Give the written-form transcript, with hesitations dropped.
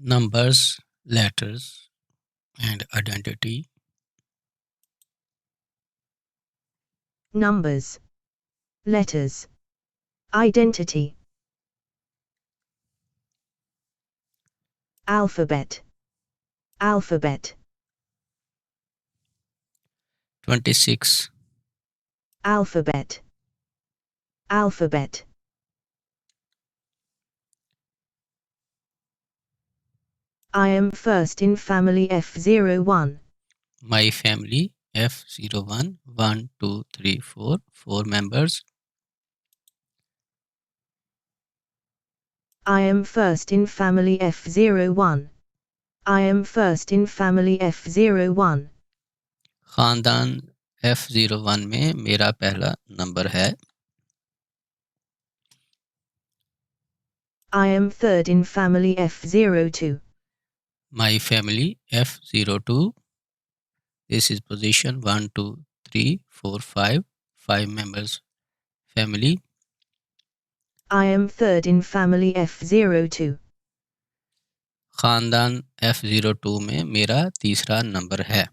numbers, letters, and identity. Numbers, letters, identity. Alphabet, alphabet. 26, Alphabet, alphabet. I am first in family F01. my family F01, 1, 2, 3, 4, 4 members. I am first in family F01. I am first in family F01. खानदान F01 में मेरा पहला number है. I am third in family F02. My family F02. This is position 1, 2, 3, 4, 5. 5 members family. I am third in family F02. खानदान F02 में मेरा तीसरा number है.